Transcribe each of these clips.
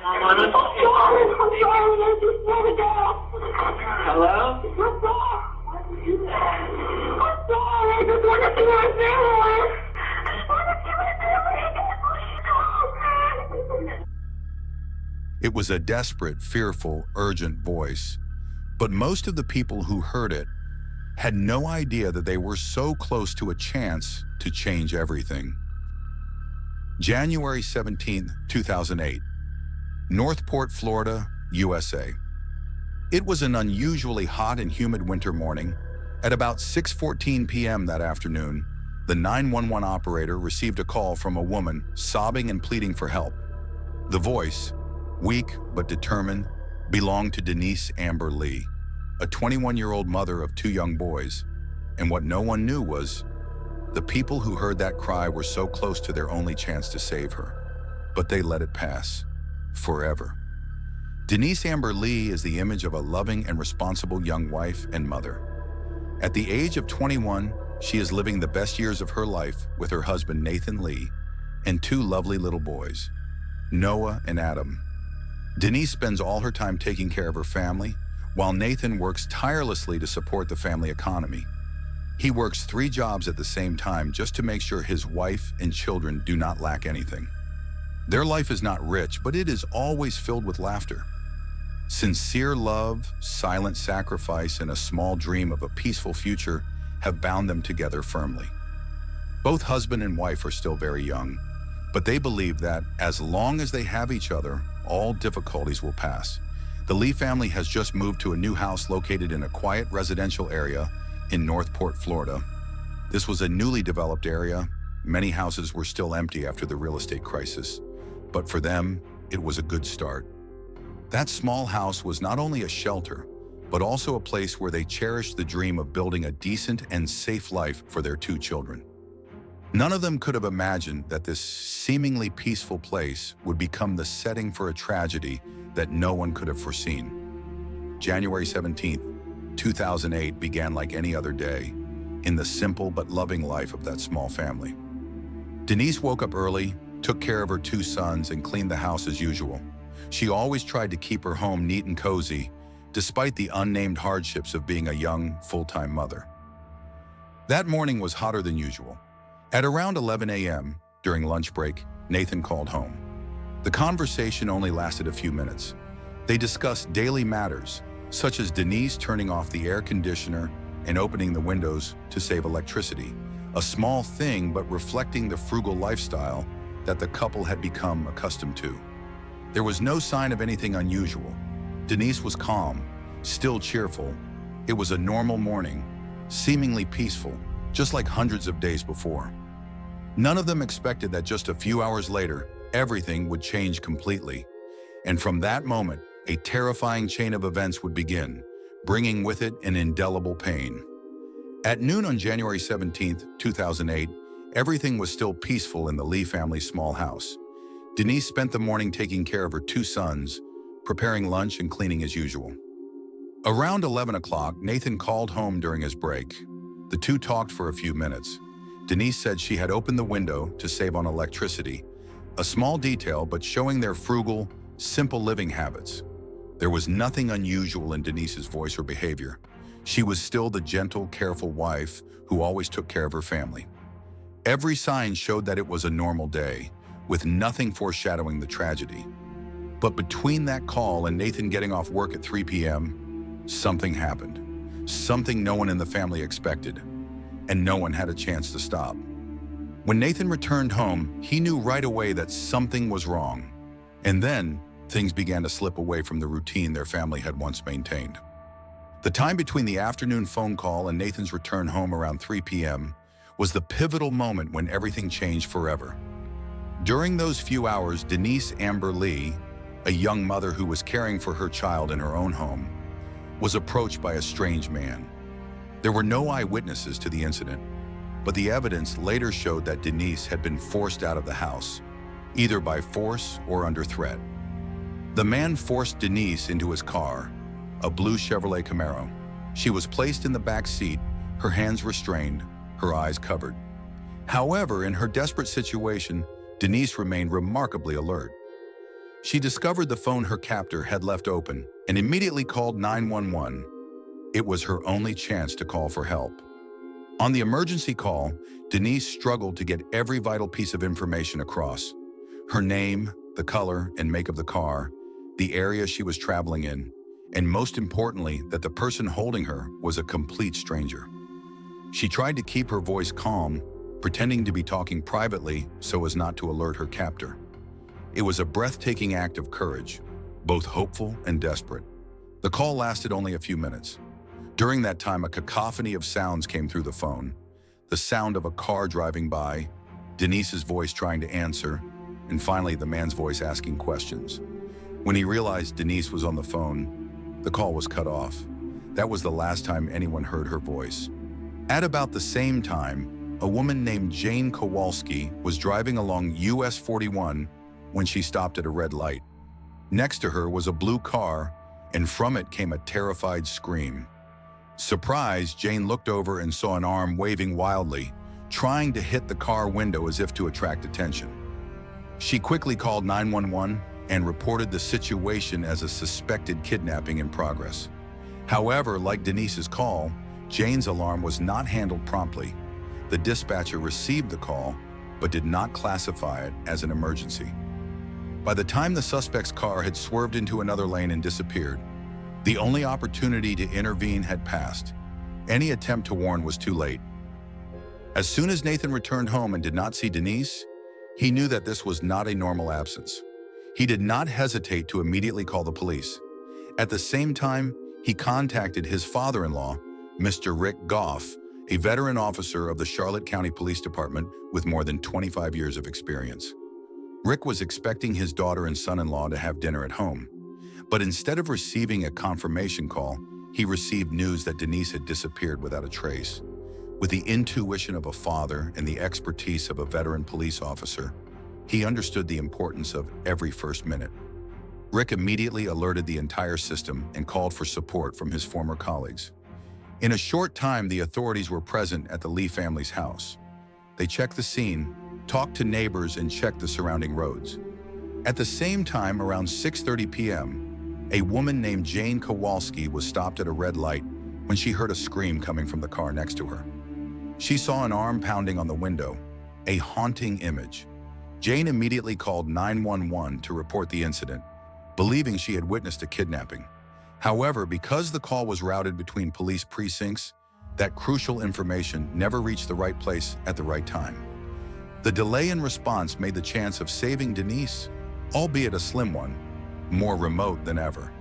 I'm sorry, I just want to go. Hello? I'm sorry, I just want to see my family. I want to see my family. It was a desperate, fearful, urgent voice. But most of the people who heard it had no idea that they were so close to a chance to change everything. January 17, 2008, Northport, Florida, USA. It was an unusually hot and humid winter morning. At about 6:14 p.m. that afternoon, the 911 operator received a call from a woman sobbing and pleading for help. The voice, weak but determined, belonged to Denise Amber Lee, a 21-year-old mother of 2 young boys. And what no one knew was, the people who heard that cry were so close to their only chance to save her. But they let it pass. Forever. Denise Amber Lee is the image of a loving and responsible young wife and mother. At the age of 21, she is living the best years of her life with her husband Nathan Lee and 2 lovely little boys, Noah and Adam. Denise spends all her time taking care of her family, while Nathan works tirelessly to support the family economy. He works 3 jobs at the same time just to make sure his wife and children do not lack anything. Their life is not rich, but it is always filled with laughter. Sincere love, silent sacrifice, and a small dream of a peaceful future have bound them together firmly. Both husband and wife are still very young, but they believe that as long as they have each other, all difficulties will pass. The Lee family has just moved to a new house located in a quiet residential area in Northport, Florida. This was a newly developed area. Many houses were still empty after the real estate crisis, but for them, it was a good start. That small house was not only a shelter, but also a place where they cherished the dream of building a decent and safe life for their 2 children. None of them could have imagined that this seemingly peaceful place would become the setting for a tragedy that no one could have foreseen. January 17, 2008 began like any other day in the simple but loving life of that small family. Denise woke up early, took care of her 2 sons, and cleaned the house as usual. She always tried to keep her home neat and cozy, despite the unnamed hardships of being a young, full-time mother. That morning was hotter than usual. At around 11 a.m., during lunch break, Nathan called home. The conversation only lasted a few minutes. They discussed daily matters, such as Denise turning off the air conditioner and opening the windows to save electricity, a small thing but reflecting the frugal lifestyle that the couple had become accustomed to. There was no sign of anything unusual. Denise was calm, still cheerful. It was a normal morning, seemingly peaceful, just like hundreds of days before. None of them expected that just a few hours later, everything would change completely. And from that moment, a terrifying chain of events would begin, bringing with it an indelible pain. At noon on January 17, 2008, everything was still peaceful in the Lee family's small house. Denise spent the morning taking care of her 2 sons, preparing lunch and cleaning as usual. Around 11 o'clock, Nathan called home during his break. The 2 talked for a few minutes. Denise said she had opened the window to save on electricity, a small detail but showing their frugal, simple living habits. There was nothing unusual in Denise's voice or behavior. She was still the gentle, careful wife who always took care of her family. Every sign showed that it was a normal day, with nothing foreshadowing the tragedy. But between that call and Nathan getting off work at 3 p.m., something happened. Something no one in the family expected, and no one had a chance to stop. When Nathan returned home, he knew right away that something was wrong. And then, things began to slip away from the routine their family had once maintained. The time between the afternoon phone call and Nathan's return home around 3 p.m. was the pivotal moment when everything changed forever. During those few hours, Denise Amber Lee, a young mother who was caring for her child in her own home, was approached by a strange man. There were no eyewitnesses to the incident, but the evidence later showed that Denise had been forced out of the house, either by force or under threat. The man forced Denise into his car, a blue Chevrolet Camaro. She was placed in the back seat, her hands restrained, her eyes covered. However, in her desperate situation, Denise remained remarkably alert. She discovered the phone her captor had left open and immediately called 911. It was her only chance to call for help. On the emergency call, Denise struggled to get every vital piece of information across. Her name, the color and make of the car, the area she was traveling in, and most importantly, that the person holding her was a complete stranger. She tried to keep her voice calm, pretending to be talking privately so as not to alert her captor. It was a breathtaking act of courage, both hopeful and desperate. The call lasted only a few minutes. During that time, a cacophony of sounds came through the phone. The sound of a car driving by, Denise's voice trying to answer, and finally the man's voice asking questions. When he realized Denise was on the phone, the call was cut off. That was the last time anyone heard her voice. At about the same time, a woman named Jane Kowalski was driving along US 41 when she stopped at a red light. Next to her was a blue car, and from it came a terrified scream. Surprised, Jane looked over and saw an arm waving wildly, trying to hit the car window as if to attract attention. She quickly called 911 and reported the situation as a suspected kidnapping in progress. However, like Denise's call, Jane's alarm was not handled promptly. The dispatcher received the call, but did not classify it as an emergency. By the time the suspect's car had swerved into another lane and disappeared, the only opportunity to intervene had passed. Any attempt to warn was too late. As soon as Nathan returned home and did not see Denise, he knew that this was not a normal absence. He did not hesitate to immediately call the police. At the same time, he contacted his father-in-law, Mr. Rick Goff, a veteran officer of the Charlotte County Police Department with more than 25 years of experience. Rick was expecting his daughter and son-in-law to have dinner at home, but instead of receiving a confirmation call, he received news that Denise had disappeared without a trace. With the intuition of a father and the expertise of a veteran police officer, he understood the importance of every first minute. Rick immediately alerted the entire system and called for support from his former colleagues. In a short time, the authorities were present at the Lee family's house. They checked the scene, talked to neighbors, and checked the surrounding roads. At the same time, around 6:30 p.m., a woman named Jane Kowalski was stopped at a red light when she heard a scream coming from the car next to her. She saw an arm pounding on the window, a haunting image. Jane immediately called 911 to report the incident, believing she had witnessed a kidnapping. However, because the call was routed between police precincts, that crucial information never reached the right place at the right time. The delay in response made the chance of saving Denise, albeit a slim one, more remote than ever.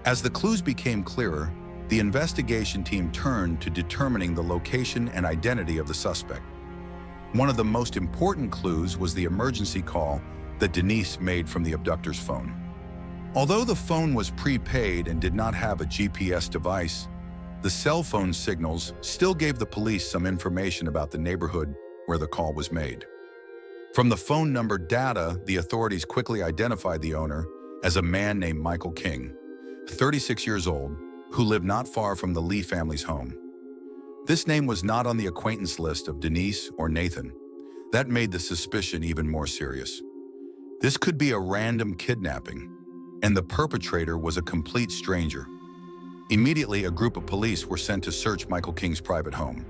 As the clues became clearer, the investigation team turned to determining the location and identity of the suspect. One of the most important clues was the emergency call that Denise made from the abductor's phone. Although the phone was prepaid and did not have a GPS device, the cell phone signals still gave the police some information about the neighborhood where the call was made. From the phone number data, the authorities quickly identified the owner as a man named Michael King, 36 years old, who lived not far from the Lee family's home. This name was not on the acquaintance list of Denise or Nathan. That made the suspicion even more serious. This could be a random kidnapping, and the perpetrator was a complete stranger. Immediately, a group of police were sent to search Michael King's private home.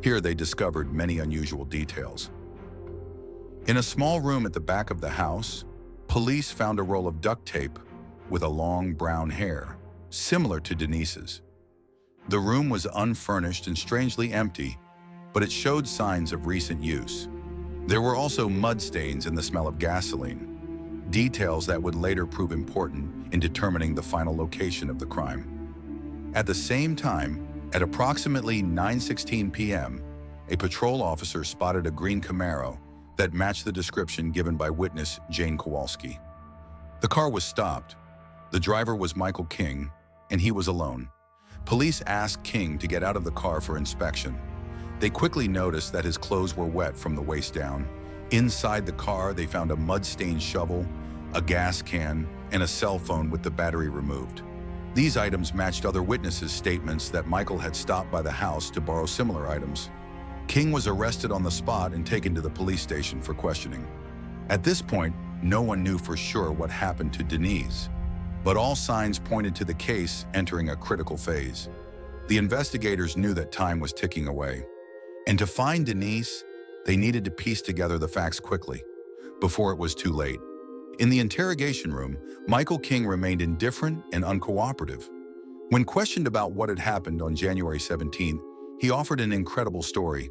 Here they discovered many unusual details. In a small room at the back of the house, police found a roll of duct tape with a long brown hair, similar to Denise's. The room was unfurnished and strangely empty, but it showed signs of recent use. There were also mud stains and the smell of gasoline, details that would later prove important in determining the final location of the crime. At the same time, at approximately 9:16 p.m., a patrol officer spotted a green Camaro that matched the description given by witness Jane Kowalski. The car was stopped. The driver was Michael King, and he was alone. Police asked King to get out of the car for inspection. They quickly noticed that his clothes were wet from the waist down. Inside the car, they found a mud-stained shovel, a gas can, and a cell phone with the battery removed. These items matched other witnesses' statements that Michael had stopped by the house to borrow similar items. King was arrested on the spot and taken to the police station for questioning. At this point, no one knew for sure what happened to Denise, but all signs pointed to the case entering a critical phase. The investigators knew that time was ticking away, and to find Denise, they needed to piece together the facts quickly, before it was too late. In the interrogation room, Michael King remained indifferent and uncooperative. When questioned about what had happened on January 17th, he offered an incredible story.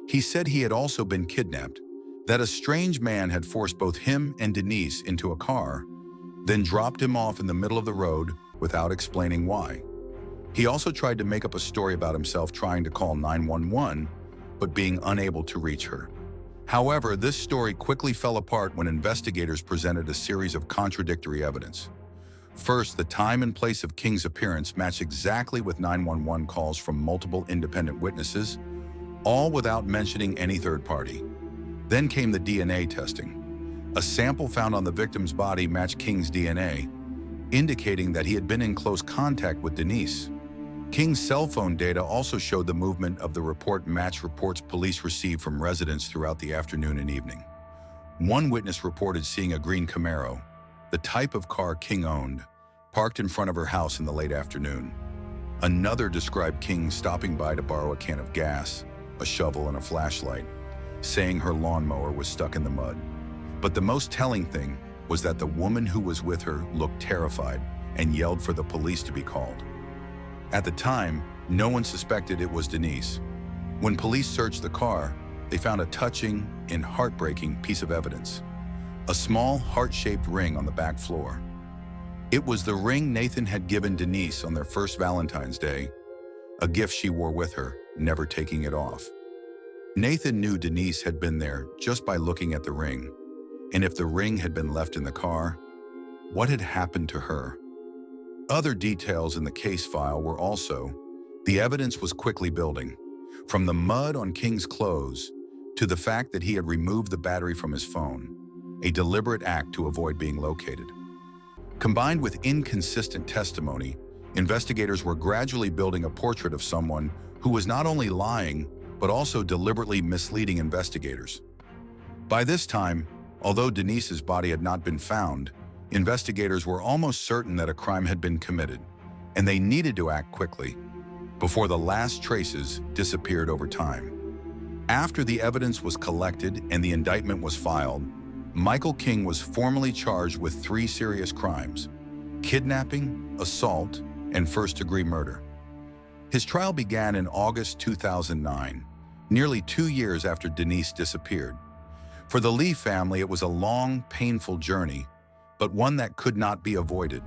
He said he had also been kidnapped, that a strange man had forced both him and Denise into a car, then dropped him off in the middle of the road without explaining why. He also tried to make up a story about himself trying to call 911, but being unable to reach her. However, this story quickly fell apart when investigators presented a series of contradictory evidence. First, the time and place of King's appearance matched exactly with 911 calls from multiple independent witnesses, all without mentioning any third party. Then came the DNA testing. A sample found on the victim's body matched King's DNA, indicating that he had been in close contact with Denise. King's cell phone data also showed the movement of the report matched reports police received from residents throughout the afternoon and evening. One witness reported seeing a green Camaro, the type of car King owned, parked in front of her house in the late afternoon. Another described King stopping by to borrow a can of gas, a shovel, and a flashlight, saying her lawnmower was stuck in the mud. But the most telling thing was that the woman who was with her looked terrified and yelled for the police to be called. At the time, no one suspected it was Denise. When police searched the car, they found a touching and heartbreaking piece of evidence: a small heart-shaped ring on the back floor. It was the ring Nathan had given Denise on their first Valentine's Day, a gift she wore with her, never taking it off. Nathan knew Denise had been there just by looking at the ring, and if the ring had been left in the car, what had happened to her? Other details in the case file were also, the evidence was quickly building, from the mud on King's clothes to the fact that he had removed the battery from his phone, a deliberate act to avoid being located. Combined with inconsistent testimony, investigators were gradually building a portrait of someone who was not only lying, but also deliberately misleading investigators. By this time, although Denise's body had not been found, investigators were almost certain that a crime had been committed, and they needed to act quickly before the last traces disappeared over time. After the evidence was collected and the indictment was filed, Michael King was formally charged with 3 serious crimes: kidnapping, assault, and first-degree murder. His trial began in August 2009, nearly 2 years after Denise disappeared. For the Lee family, it was a long, painful journey, but one that could not be avoided.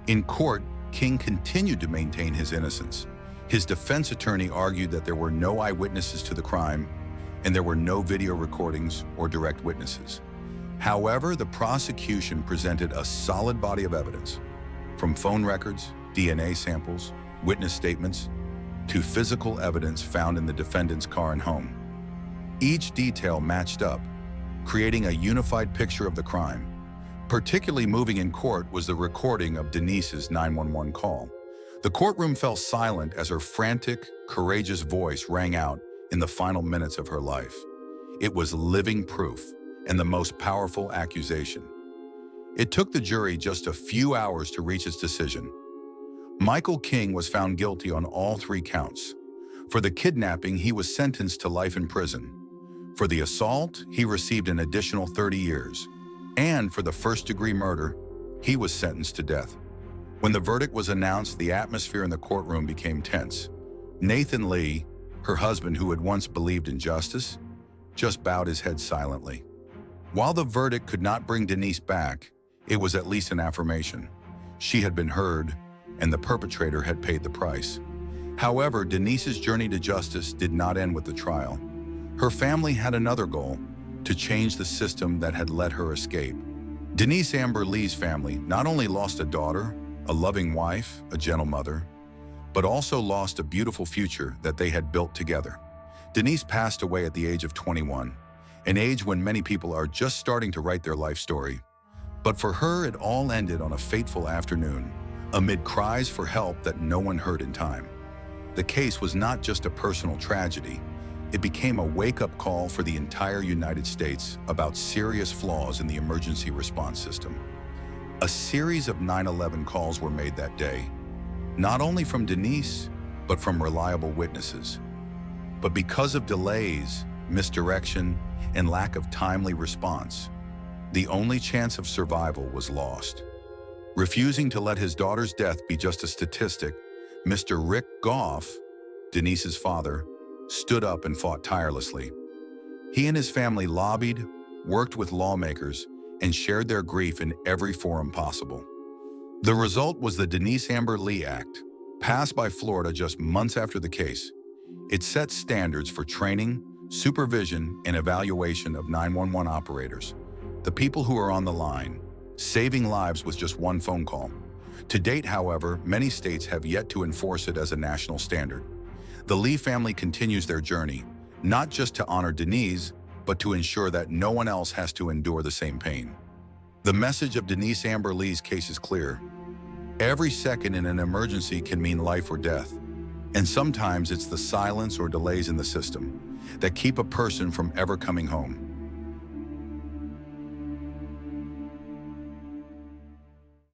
In court, King continued to maintain his innocence. His defense attorney argued that there were no eyewitnesses to the crime, and there were no video recordings or direct witnesses. However, the prosecution presented a solid body of evidence, from phone records, DNA samples, witness statements, to physical evidence found in the defendant's car and home. Each detail matched up, creating a unified picture of the crime. Particularly moving in court was the recording of Denise's 911 call. The courtroom fell silent as her frantic, courageous voice rang out in the final minutes of her life. It was living proof and the most powerful accusation. It took the jury just a few hours to reach its decision. Michael King was found guilty on all 3 counts. For the kidnapping, he was sentenced to life in prison. For the assault, he received an additional 30 years. And for the first-degree murder, he was sentenced to death. When the verdict was announced, the atmosphere in the courtroom became tense. Nathan Lee, her husband who had once believed in justice, just bowed his head silently. While the verdict could not bring Denise back, it was at least an affirmation. She had been heard, and the perpetrator had paid the price. However, Denise's journey to justice did not end with the trial. Her family had another goal: to change the system that had let her escape. Denise Amber Lee's family not only lost a daughter, a loving wife, a gentle mother, but also lost a beautiful future that they had built together. Denise passed away at the age of 21, an age when many people are just starting to write their life story. But for her, it all ended on a fateful afternoon, amid cries for help that no one heard in time. The case was not just a personal tragedy. It became a wake-up call for the entire United States about serious flaws in the emergency response system. A series of 911 calls were made that day, not only from Denise, but from reliable witnesses. But because of delays, misdirection, and lack of timely response, the only chance of survival was lost. Refusing to let his daughter's death be just a statistic, Mr. Rick Goff, Denise's father, stood up and fought tirelessly. He and his family lobbied, worked with lawmakers, and shared their grief in every forum possible. The result was the Denise Amber Lee Act, passed by Florida just months after the case. It set standards for training, supervision, and evaluation of 911 operators, the people who are on the line, saving lives with just one phone call. To date, however, many states have yet to enforce it as a national standard. The Lee family continues their journey, not just to honor Denise, but to ensure that no one else has to endure the same pain. The message of Denise Amber Lee's case is clear. Every second in an emergency can mean life or death, and sometimes it's the silence or delays in the system that keep a person from ever coming home.